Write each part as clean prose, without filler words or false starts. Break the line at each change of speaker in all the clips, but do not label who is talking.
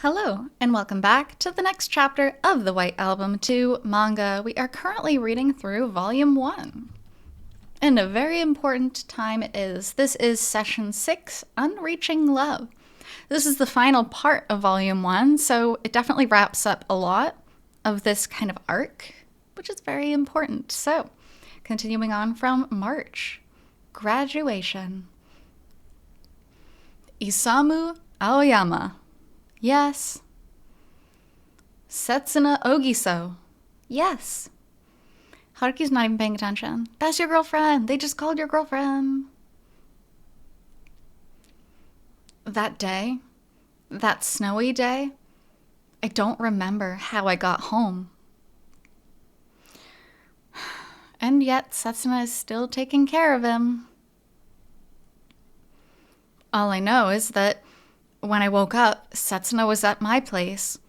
Hello, and welcome back to the next chapter of the White Album 2 manga. We are currently reading through Volume 1. And a very important time it is. This is Session 6, Unreaching Love. This is the final part of Volume 1, so it definitely wraps up a lot of this kind of arc, which is very important. So, continuing on from March. Graduation. Isamu Aoyama. Yes. Setsuna Ogiso. Yes. Haruki's not even paying attention. That's your girlfriend. They just called your girlfriend. That day, that snowy day, I don't remember how I got home. And yet, Setsuna is still taking care of him. All I know is that when I woke up, Setsuna was at my place.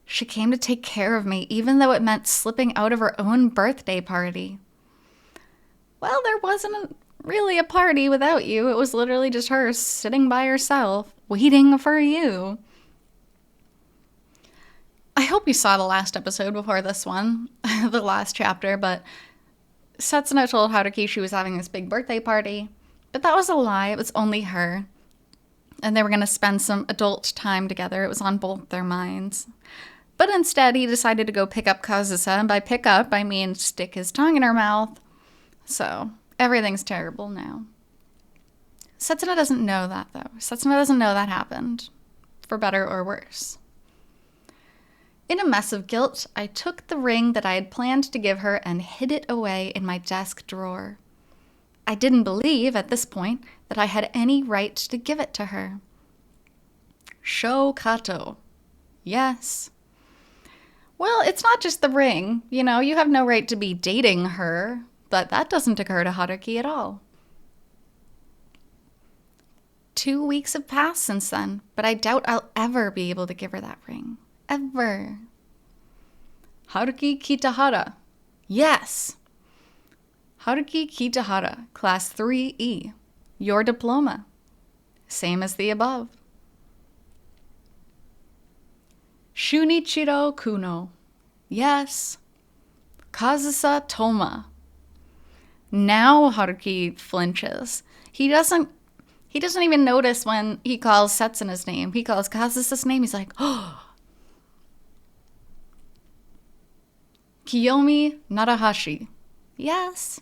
She came to take care of me, even though it meant slipping out of her own birthday party. Well, there wasn't really a party without you. It was literally just her sitting by herself, waiting for you. I hope you saw the last episode before this one, the last chapter, but Setsuna told Haruki she was having this big birthday party, but that was a lie. It was only her. And they were going to spend some adult time together. It was on both their minds. But instead, he decided to go pick up Kazusa. And by pick up, I mean stick his tongue in her mouth. So, everything's terrible now. Setsuna doesn't know that, though. Setsuna doesn't know that happened. For better or worse. In a mess of guilt, I took the ring that I had planned to give her and hid it away in my desk drawer. I didn't believe, at this point, that I had any right to give it to her. Sho Kato. Yes. Well, it's not just the ring. You know, you have no right to be dating her, but that doesn't occur to Haruki at all. 2 weeks have passed since then, but I doubt I'll ever be able to give her that ring. Ever. Haruki Kitahara. Yes. Haruki Kitahara, Class 3E. Your diploma. Same as the above. Shunichiro Kuno. Yes. Kazusa Toma. Now Haruki flinches. He doesn't even notice when he calls Setsuna's name. He calls Kazusa's name. He's like, oh. Kiyomi Narahashi. Yes.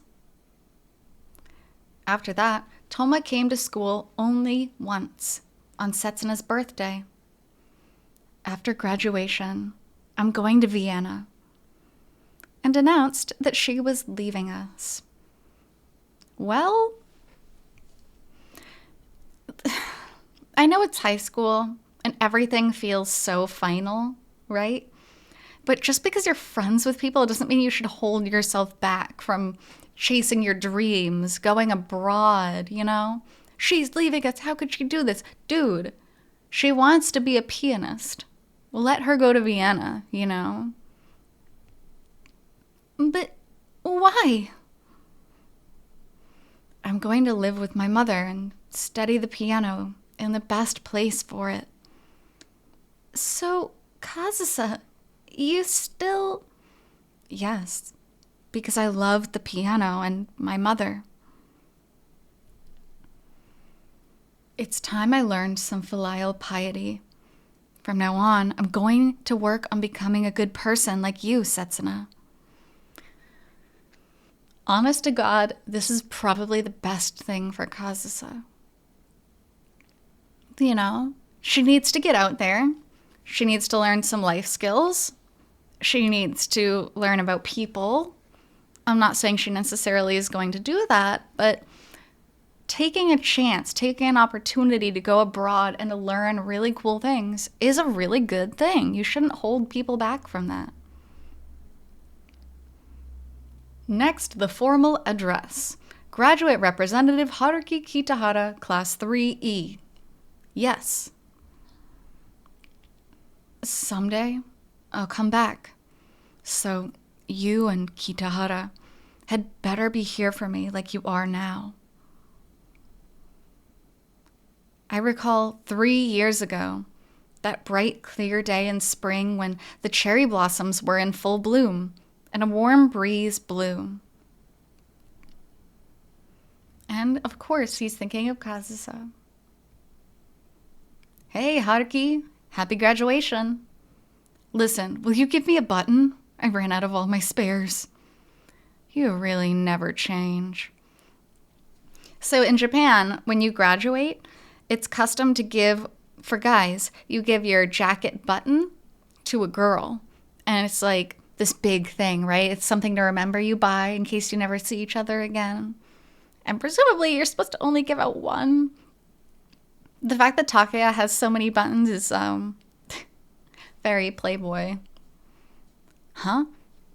After that, Toma came to school only once, on Setsuna's birthday. After graduation, I'm going to Vienna, and announced that she was leaving us. Well, I know it's high school, and everything feels so final, right? But just because you're friends with people doesn't mean you should hold yourself back from chasing your dreams, going abroad, you know? She's leaving us. How could she do this? Dude, she wants to be a pianist. Let her go to Vienna, you know? But why? I'm going to live with my mother and study the piano in the best place for it. So, Kazusa, you still... Yes, because I love the piano and my mother. It's time I learned some filial piety. From now on, I'm going to work on becoming a good person like you, Setsuna. Honest to God, this is probably the best thing for Kazusa. You know, she needs to get out there. She needs to learn some life skills. She needs to learn about people. I'm not saying she necessarily is going to do that, but taking a chance, taking an opportunity to go abroad and to learn really cool things is a really good thing. You shouldn't hold people back from that. Next, the formal address. Graduate Representative Haruki Kitahara, Class 3E. Yes. Someday, I'll come back. So, you and Kitahara had better be here for me like you are now. I recall 3 years ago, That bright, clear day in spring when the cherry blossoms were in full bloom and a warm breeze blew. And, of course, he's thinking of Kazusa. Hey, Haruki, happy graduation. Listen, will you give me a button? I ran out of all my spares. You really never change. So in Japan, when you graduate, it's custom to give, for guys, you give your jacket button to a girl. And it's like this big thing, right? It's something to remember you by in case you never see each other again. And presumably you're supposed to only give out one. The fact that Takaya has so many buttons is very Playboy. Huh?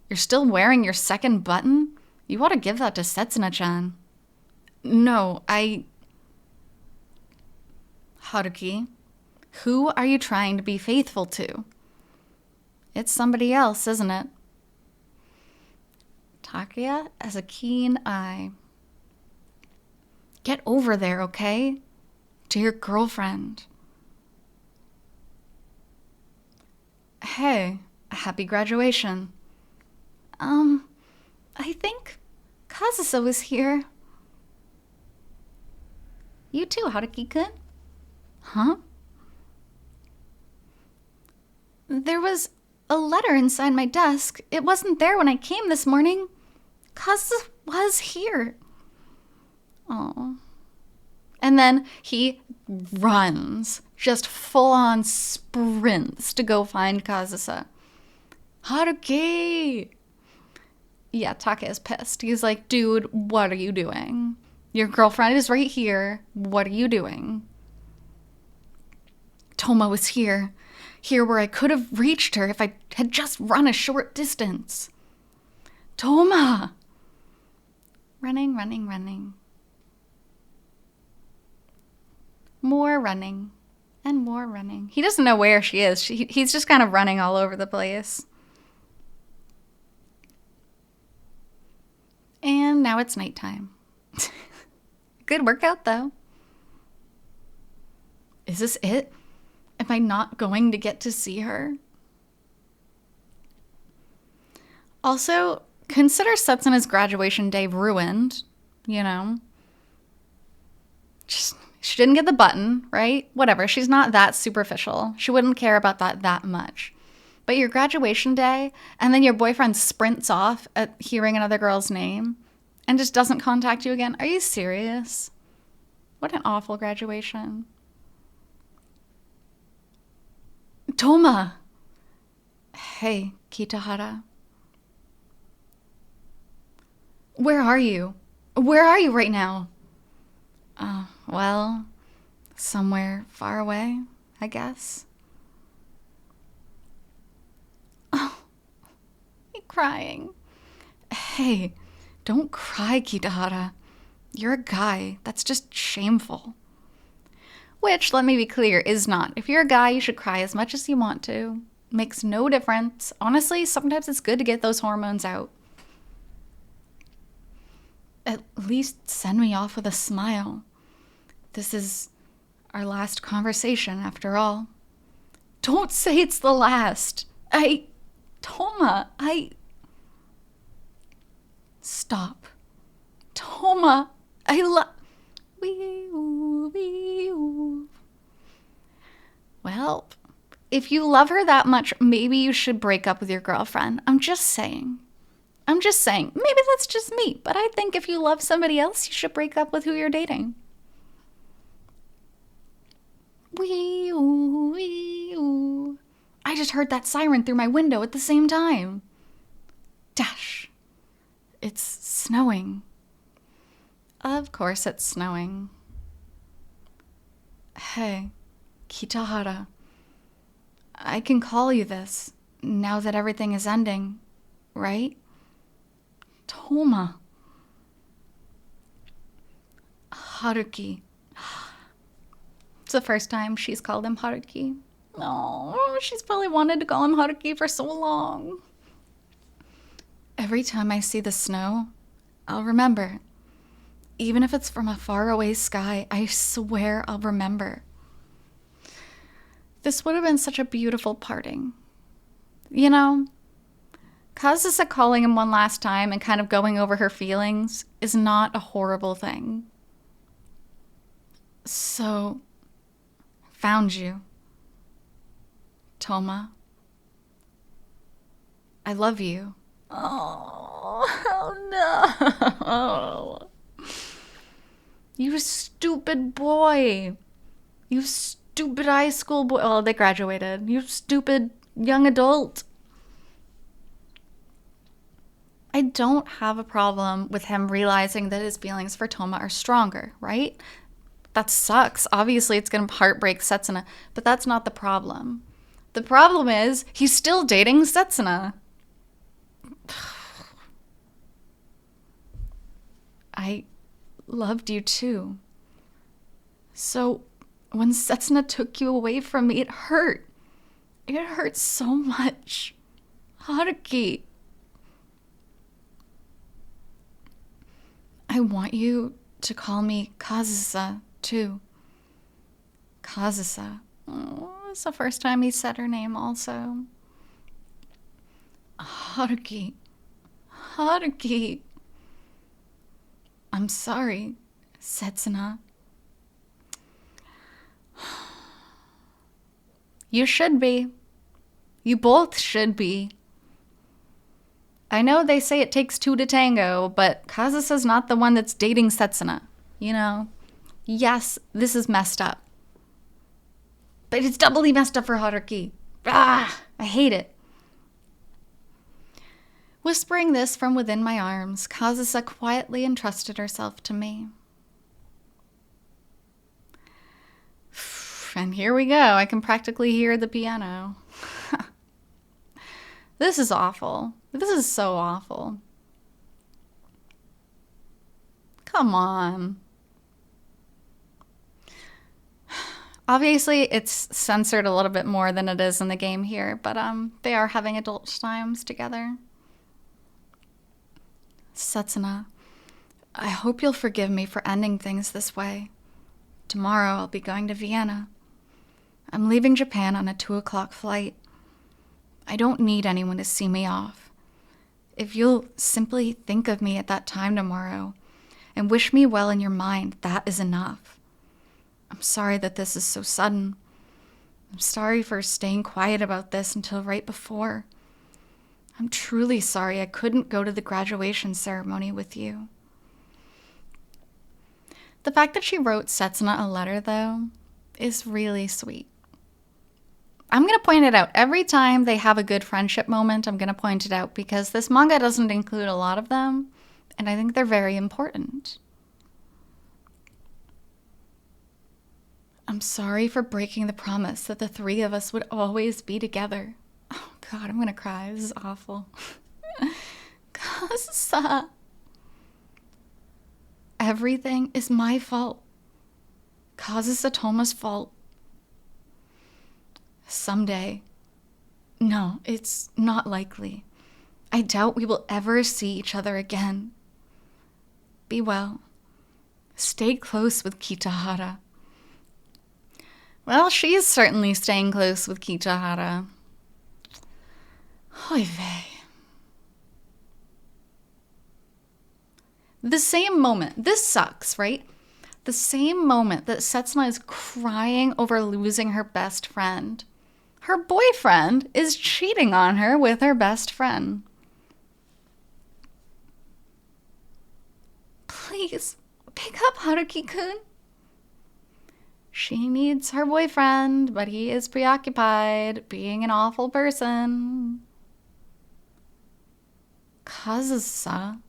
You're still wearing your second button? You ought to give that to Setsuna-chan. No, Haruki, who are you trying to be faithful to? It's somebody else, isn't it? Takaya has a keen eye. Get over there, okay? To your girlfriend. Hey, happy graduation. I think Kazusa was here. You too, Haruki-kun. Huh? There was a letter inside my desk. It wasn't there when I came this morning. Kazusa was here. Oh. And then he runs, just full-on sprints to go find Kazusa. Haruki! Yeah, Taka is pissed. He's like, dude, what are you doing? Your girlfriend is right here. What are you doing? Toma was here. Here where I could have reached her if I had just run a short distance. Toma! Running, running, running. More running. And more running. He doesn't know where she is. He's just kind of running all over the place. And now it's nighttime. Good workout, though. Is this it? Am I not going to get to see her? Also, consider Setsuna's graduation day ruined, you know? She didn't get the button, right? Whatever, she's not that superficial. She wouldn't care about that much. But your graduation day, and then your boyfriend sprints off at hearing another girl's name and just doesn't contact you again. Are you serious? What an awful graduation. Toma! Hey, Kitahara. Where are you? Where are you right now? Well, somewhere far away, I guess. Oh, I'm crying. Hey, don't cry, Kitahara. You're a guy. That's just shameful. Which, let me be clear, is not. If you're a guy, you should cry as much as you want to. Makes no difference. Honestly, sometimes it's good to get those hormones out. At least send me off with a smile. This is our last conversation, after all. Don't say it's the last. Toma, Stop. Toma, Well, if you love her that much, maybe you should break up with your girlfriend. I'm just saying. Maybe that's just me, but I think if you love somebody else, you should break up with who you're dating. I just heard that siren through my window at the same time. Dash. It's snowing. Of course it's snowing. Hey, Kitahara. I can call you this now that everything is ending, right? Toma. Haruki. It's the first time she's called him Haruki. Oh, she's probably wanted to call him Haruki for so long. Every time I see the snow, I'll remember. Even if it's from a faraway sky, I swear I'll remember. This would have been such a beautiful parting. You know, Kazusa calling him one last time and kind of going over her feelings is not a horrible thing. So, found you. Toma. I love you. Oh no. You stupid boy. You stupid high school boy. Oh, they graduated. You stupid young adult. I don't have a problem with him realizing that his feelings for Toma are stronger, right? That sucks. Obviously, it's going to heartbreak Setsuna, but that's not the problem. The problem is he's still dating Setsuna. I loved you too. So when Setsuna took you away from me, it hurt. It hurt so much. Haruki. I want you to call me Kazusa too. Kazusa. Oh, it's the first time he said her name also. Haruki. Haruki. I'm sorry, Setsuna. You should be. You both should be. I know they say it takes two to tango, but Kazusa's not the one that's dating Setsuna. You know? Yes, this is messed up. But it's doubly messed up for Haruki. Ah, I hate it. Whispering this from within my arms, Kazusa quietly entrusted herself to me. And here we go. I can practically hear the piano. This is awful. This is so awful. Come on. Obviously, it's censored a little bit more than it is in the game here, but they are having adult times together. Setsuna, I hope you'll forgive me for ending things this way. Tomorrow I'll be going to Vienna. I'm leaving Japan on a 2:00 flight. I don't need anyone to see me off. If you'll simply think of me at that time tomorrow and wish me well in your mind, that is enough. I'm sorry that this is so sudden. I'm sorry for staying quiet about this until right before. I'm truly sorry I couldn't go to the graduation ceremony with you. The fact that she wrote Setsuna a letter, though, is really sweet. I'm going to point it out. Every time they have a good friendship moment, I'm going to point it out because this manga doesn't include a lot of them, and I think they're very important. I'm sorry for breaking the promise that the three of us would always be together. Oh God, I'm going to cry. This is awful. Kazusa. Everything is my fault. Kazusa Toma's fault. Someday. No, it's not likely. I doubt we will ever see each other again. Be well. Stay close with Kitahara. Well, she is certainly staying close with Kitahara. Oy vey. The same moment, this sucks, right? The same moment that Setsuna is crying over losing her best friend, her boyfriend is cheating on her with her best friend. Please, pick up Haruki-kun. She needs her boyfriend, but he is preoccupied being an awful person. Kazusa.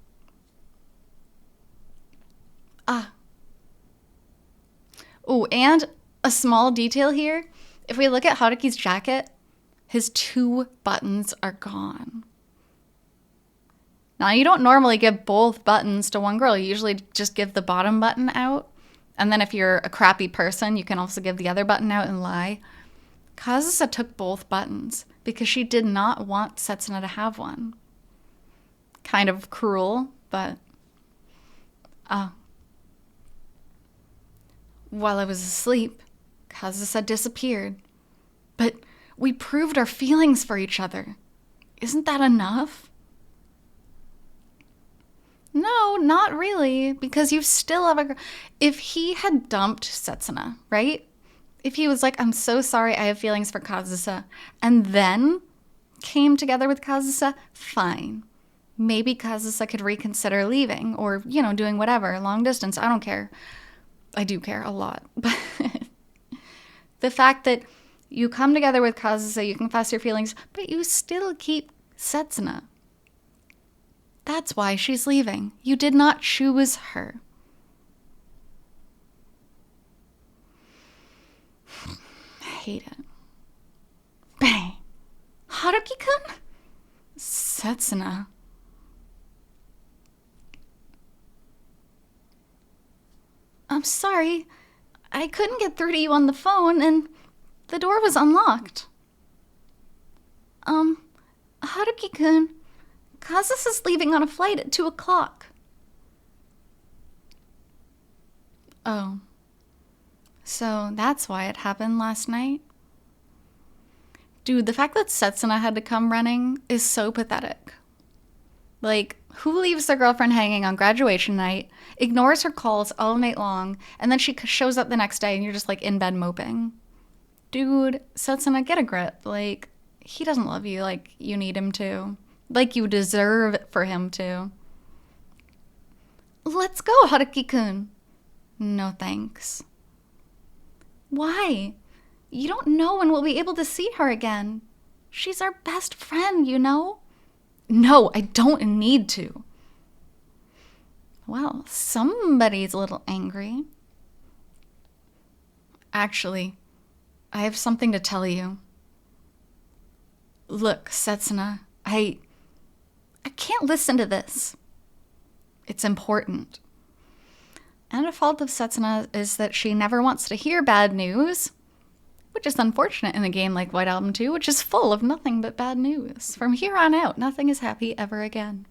Oh, and a small detail here. If we look at Haruki's jacket, his 2 buttons are gone. Now, you don't normally give both buttons to one girl. You usually just give the bottom button out. And then if you're a crappy person, you can also give the other button out and lie. Kazusa took both buttons because she did not want Setsuna to have one. Kind of cruel, but... While I was asleep, Kazusa disappeared. But we proved our feelings for each other. Isn't that enough? No, not really, because you still have a... If he had dumped Setsuna, right? If he was like, I'm so sorry, I have feelings for Kazusa, and then came together with Kazusa, fine. Maybe Kazusa could reconsider leaving or, doing whatever, long distance, I don't care. I do care a lot. But the fact that you come together with Kazusa, you confess your feelings, but you still keep Setsuna. That's why she's leaving. You did not choose her. I hate it. Bang. Haruki-kun? Setsuna. I'm sorry. I couldn't get through to you on the phone, and the door was unlocked. Haruki-kun, Kazusa's leaving on a flight at 2 o'clock. Oh. So that's why it happened last night? Dude, the fact that Setsuna had to come running is so pathetic. Like, who leaves their girlfriend hanging on graduation night, ignores her calls all night long, and then she shows up the next day and you're just like in bed moping? Dude, Setsuna, get a grip. Like, he doesn't love you like you need him to. Like you deserve for him to. Let's go, Haruki-kun. No thanks. Why? You don't know when we'll be able to see her again. She's our best friend, you know? No, I don't need to. Well, somebody's a little angry. Actually, I have something to tell you. Look, Setsuna, I can't listen to this. It's important. And a fault of Setsuna is that she never wants to hear bad news, which is unfortunate in a game like White Album 2, which is full of nothing but bad news. From here on out, nothing is happy ever again.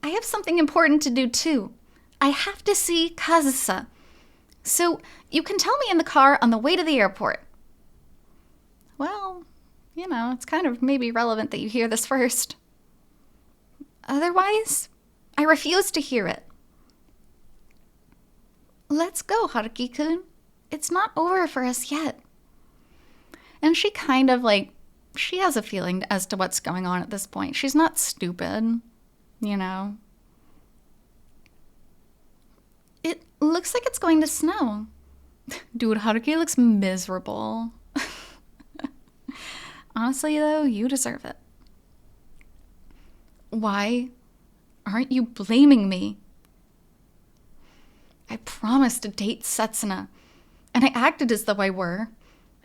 I have something important to do too. I have to see Kazusa. So you can tell me in the car on the way to the airport. Well, it's kind of maybe relevant that you hear this first. Otherwise, I refuse to hear it. Let's go, Haruki-kun. It's not over for us yet. And she kind of she has a feeling as to what's going on at this point. She's not stupid, It looks like it's going to snow. Dude, Haruki looks miserable. Honestly, though, you deserve it. Why aren't you blaming me? I promised to date Setsuna, and I acted as though I were,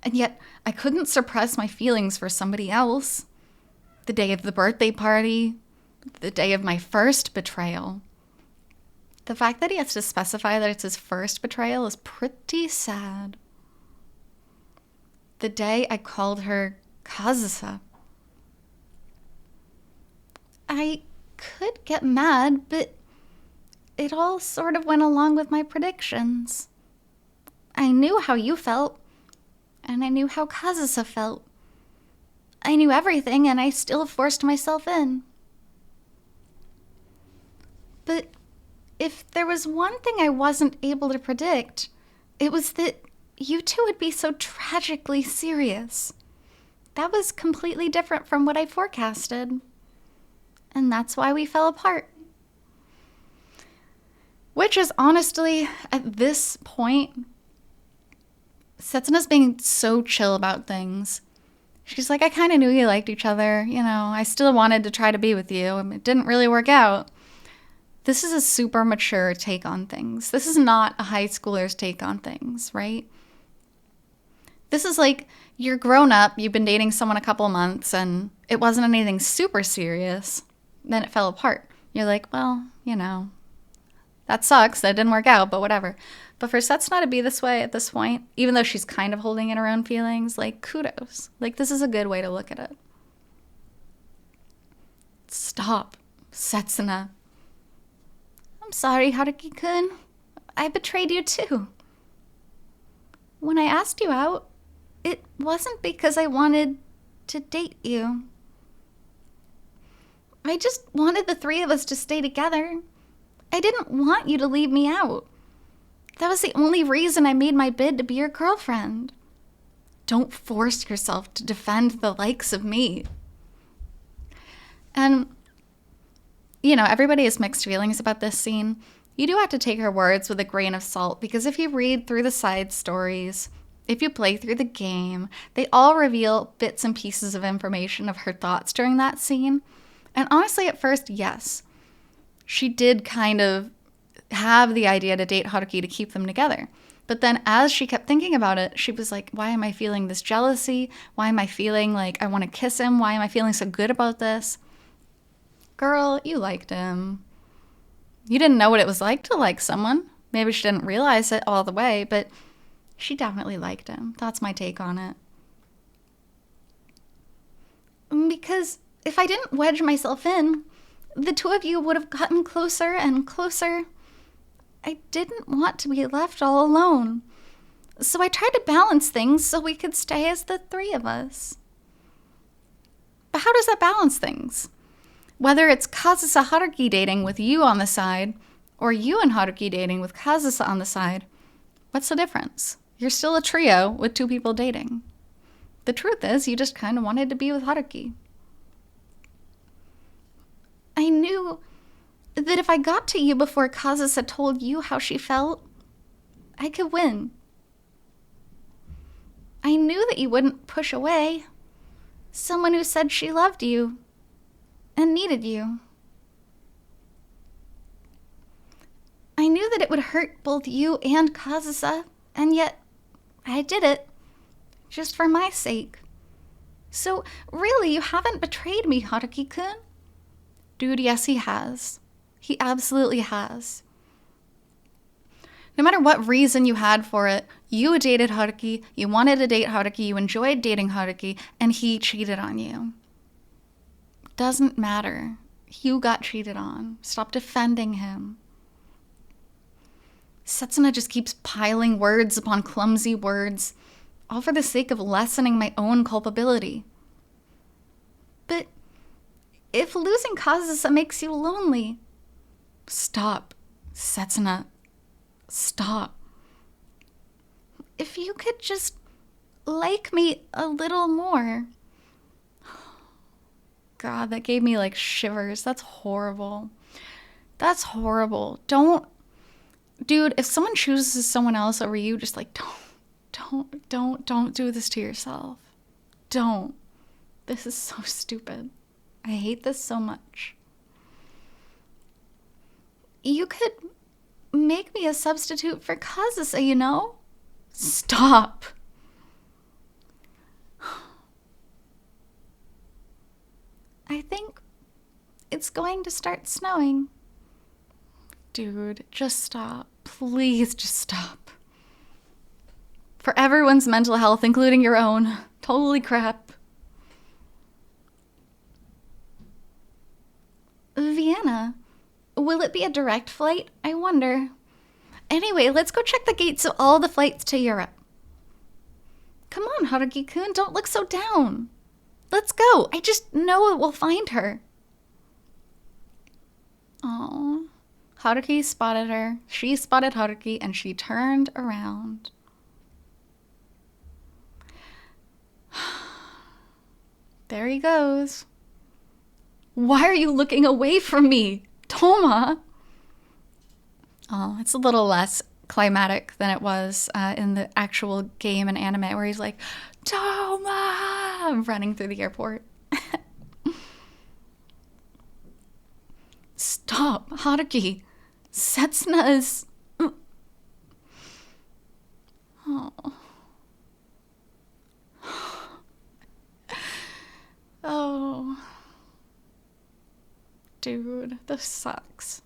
and yet I couldn't suppress my feelings for somebody else. The day of the birthday party, the day of my first betrayal. The fact that he has to specify that it's his first betrayal is pretty sad. The day I called her Kazusa. I could get mad, but it all sort of went along with my predictions. I knew how you felt, and I knew how Kazusa felt. I knew everything, and I still forced myself in. But if there was one thing I wasn't able to predict, it was that you two would be so tragically serious. That was completely different from what I forecasted. And that's why we fell apart. Which is honestly, at this point, Setsuna's being so chill about things. She's like, I kind of knew you liked each other. I still wanted to try to be with you. And it didn't really work out. This is a super mature take on things. This is not a high schooler's take on things, right? This is like, you're grown up, you've been dating someone a couple months, and it wasn't anything super serious. Then it fell apart. You're like, well, that sucks, that didn't work out, but whatever. But for Setsuna to be this way at this point, even though she's kind of holding in her own feelings, kudos. This is a good way to look at it. Stop, Setsuna. I'm sorry, Haruki-kun. I betrayed you too. When I asked you out, it wasn't because I wanted to date you. I just wanted the three of us to stay together. I didn't want you to leave me out. That was the only reason I made my bid to be your girlfriend. Don't force yourself to defend the likes of me. And, everybody has mixed feelings about this scene. You do have to take her words with a grain of salt, because if you read through the side stories, if you play through the game, they all reveal bits and pieces of information of her thoughts during that scene. And honestly, at first, yes, she did kind of have the idea to date Haruki to keep them together. But then as she kept thinking about it, she was like, why am I feeling this jealousy? Why am I feeling like I want to kiss him? Why am I feeling so good about this? Girl, you liked him. You didn't know what it was like to like someone. Maybe she didn't realize it all the way, but she definitely liked him. That's my take on it. Because if I didn't wedge myself in, the two of you would have gotten closer and closer. I didn't want to be left all alone. So I tried to balance things so we could stay as the three of us. But how does that balance things? Whether it's Kazusa Haruki dating with you on the side, or you and Haruki dating with Kazusa on the side, what's the difference? You're still a trio with two people dating. The truth is, you just kind of wanted to be with Haruki. I knew that if I got to you before Kazusa told you how she felt, I could win. I knew that you wouldn't push away someone who said she loved you and needed you. I knew that it would hurt both you and Kazusa, and yet I did it just for my sake. So really, you haven't betrayed me, Haruki-kun. Dude, yes, he has. He absolutely has. No matter what reason you had for it, you dated Haruki, you wanted to date Haruki, you enjoyed dating Haruki, and he cheated on you. Doesn't matter. You got cheated on. Stop defending him. Setsuna just keeps piling words upon clumsy words, all for the sake of lessening my own culpability. But if losing Kazusa makes you lonely, stop, Setsuna. Stop. If you could just like me a little more. God, that gave me like shivers. That's horrible. That's horrible. Dude, if someone chooses someone else over you, just like, don't do this to yourself. Don't. This is so stupid. I hate this so much. You could make me a substitute for Kazusa, you know? Stop. I think it's going to start snowing. Dude, just stop. Please just stop. For everyone's mental health, including your own. Totally crap. Vienna. Will it be a direct flight? I wonder. Anyway, let's go check the gates of all the flights to Europe. Come on, Haruki-kun, don't look so down. Let's go. I just know we'll find her. Aww. Haruki spotted her. She spotted Haruki, and she turned around. There he goes. Why are you looking away from me, Toma? Oh, it's a little less climatic than it was in the actual game and anime, where he's like, Toma, running through the airport. Stop, Haruki. Setsuna is... Oh. Oh. Dude, this sucks.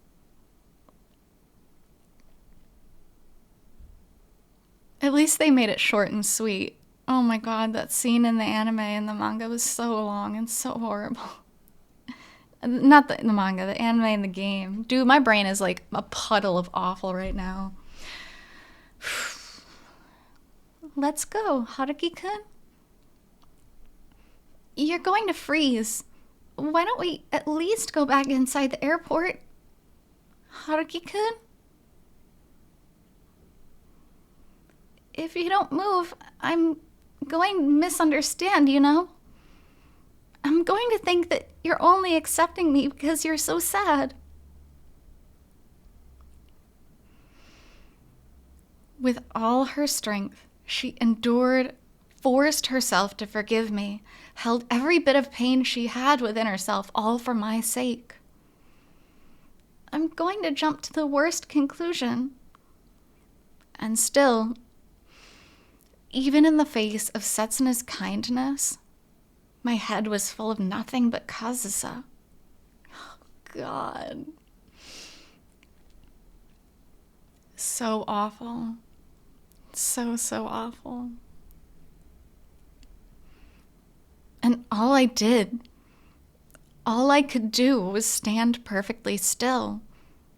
At least they made it short and sweet. Oh my god, that scene in the anime and the manga was so long and so horrible. Not the manga, the anime and the game. Dude, my brain is like a puddle of awful right now. Let's go, Haruki-kun. You're going to freeze. Why don't we at least go back inside the airport? Haruki-kun? If you don't move, I'm going to misunderstand, you know? I'm going to think that you're only accepting me because you're so sad. With all her strength, she endured, forced herself to forgive me, held every bit of pain she had within herself, all for my sake. I'm going to jump to the worst conclusion. And still, even in the face of Setsuna's kindness, my head was full of nothing but Kazusa. Oh, God. So awful. So awful. And all I could do was stand perfectly still,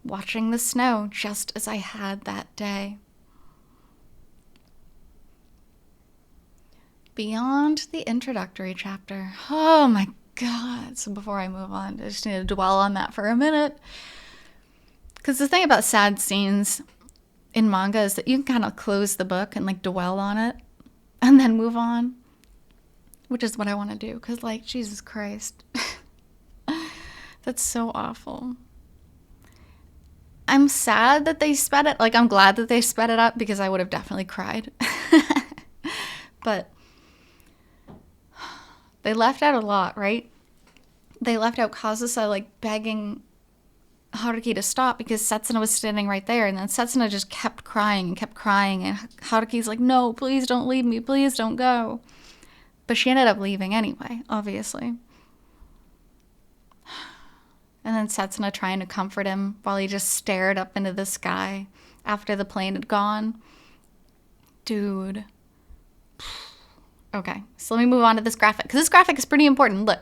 watching the snow just as I had that day. Beyond the introductory chapter. Oh my God. So before I move on, I just need to dwell on that for a minute. Because the thing about sad scenes in manga is that you can kind of close the book and like dwell on it and then move on, which is what I want to do. Because like, Jesus Christ. That's so awful. I'm sad that they sped it. Like, I'm glad that they sped it up because I would have definitely cried. But they left out a lot, right? They left out Kazusa, like, begging Haruki to stop because Setsuna was standing right there. And then Setsuna just kept crying and kept crying. And Haruki's like, no, please don't leave me. Please don't go. But she ended up leaving anyway, obviously. And then Setsuna trying to comfort him while he just stared up into the sky after the plane had gone. Dude. Okay, so let me move on to this graphic, because this graphic is pretty important. Look,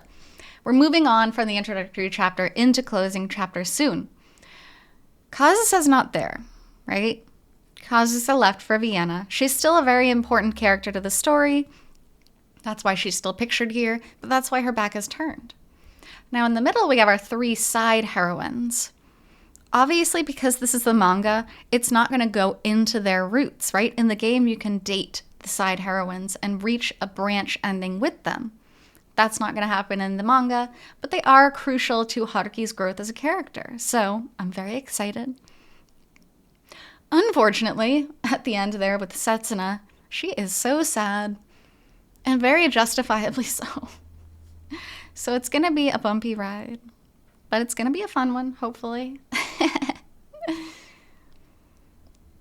we're moving on from the introductory chapter into closing chapter soon. Kazusa's not there, right? Kazusa left for Vienna. She's still a very important character to the story. That's why she's still pictured here, but that's why her back is turned. Now in the middle, we have our three side heroines. Obviously, because this is the manga, it's not going to go into their roots, right? In the game, you can date the side heroines and reach a branch ending with them. That's not going to happen in the manga, but they are crucial to Haruki's growth as a character, so I'm very excited. Unfortunately, at the end there with Setsuna, she is so sad, and very justifiably so. So it's going to be a bumpy ride, but it's going to be a fun one, hopefully.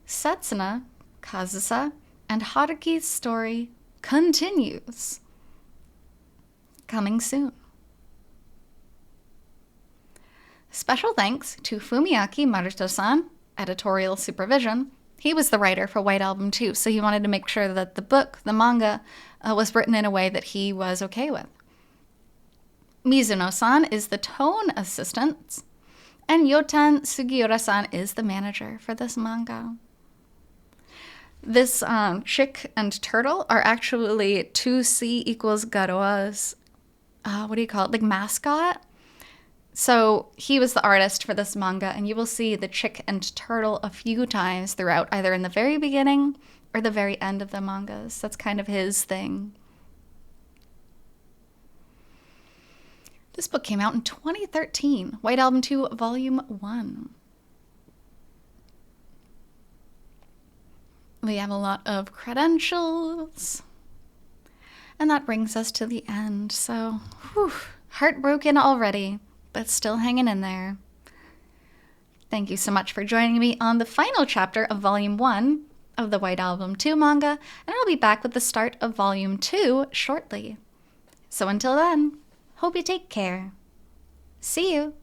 Setsuna, Kazusa, and Haruki's story continues. Coming soon. Special thanks to Fumiaki Maruto-san, editorial supervision. He was the writer for White Album 2, so he wanted to make sure that the book, the manga, was written in a way that he was okay with. Mizuno-san is the tone assistant, and Yotan Sugiura-san is the manager for this manga. This chick and turtle are actually 2C equals Garoa's, like mascot? So he was the artist for this manga, and you will see the chick and turtle a few times throughout, either in the very beginning or the very end of the mangas. That's kind of his thing. This book came out in 2013, White Album 2, Volume 1. We have a lot of credentials. And that brings us to the end. So, heartbroken already, but still hanging in there. Thank you so much for joining me on the final chapter of Volume 1 of the White Album 2 manga, and I'll be back with the start of Volume 2 shortly. So until then, hope you take care. See you!